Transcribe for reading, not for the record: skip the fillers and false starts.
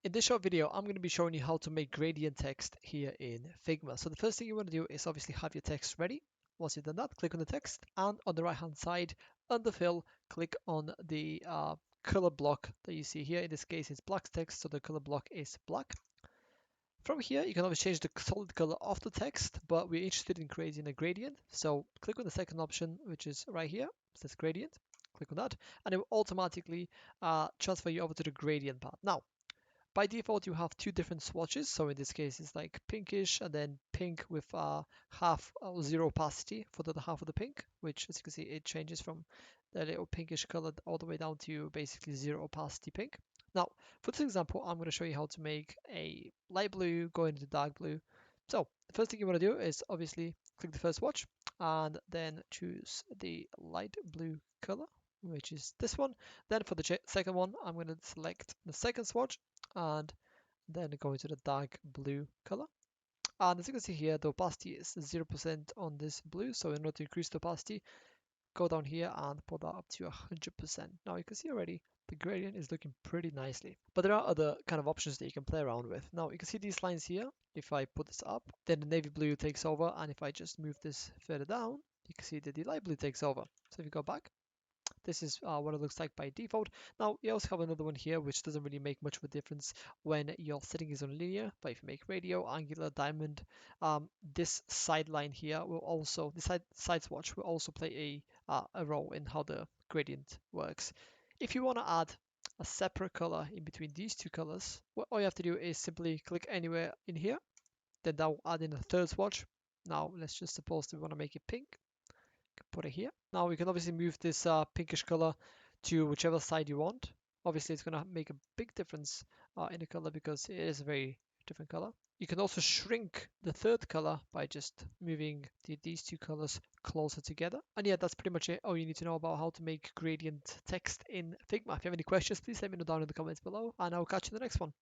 In this short video, I'm going to be showing you how to make gradient text here in Figma. So the first thing you want to do is obviously have your text ready. Once you've done that, click on the text, and on the right hand side, under fill, click on the color block that you see here. In this case, it's black text, so the color block is black. From here, you can always change the solid color of the text, but we're interested in creating a gradient. So click on the second option, which is right here. It says gradient. Click on that, and it will automatically transfer you over to the gradient part. Now, by default, you have two different swatches. So in this case, it's like pinkish and then pink with half zero opacity for the other half of the pink, which as you can see, it changes from the little pinkish color all the way down to basically zero opacity pink. Now, for this example, I'm going to show you how to make a light blue go into dark blue. So the first thing you want to do is obviously click the first swatch and then choose the light blue color, which is this one. Then for the second one, I'm going to select the second swatch and then go into the dark blue color. And as you can see here, the opacity is 0% on this blue. So in order to increase the opacity, go down here and put that up to 100%. Now you can see already the gradient is looking pretty nicely. But there are other kind of options that you can play around with. Now you can see these lines here. If I put this up, then the navy blue takes over. And if I just move this further down, you can see that the light blue takes over. So if you go back, this is what it looks like by default. Now, you also have another one here, which doesn't really make much of a difference when your setting is on linear. But if you make radio, angular, diamond, this sideline here will also, the side swatch will also play a role in how the gradient works. If you want to add a separate color in between these two colors, all you have to do is simply click anywhere in here. Then that will add in a third swatch. Now, let's just suppose we want to make it pink. Put it here. Now we can obviously move this pinkish color to whichever side you want. Obviously it's going to make a big difference in the color because it is a very different color. You can also shrink the third color by just moving these two colors closer together. And yeah, that's pretty much it. All you need to know about how to make gradient text in Figma. If you have any questions, please let me know down in the comments below, and I'll catch you in the next one.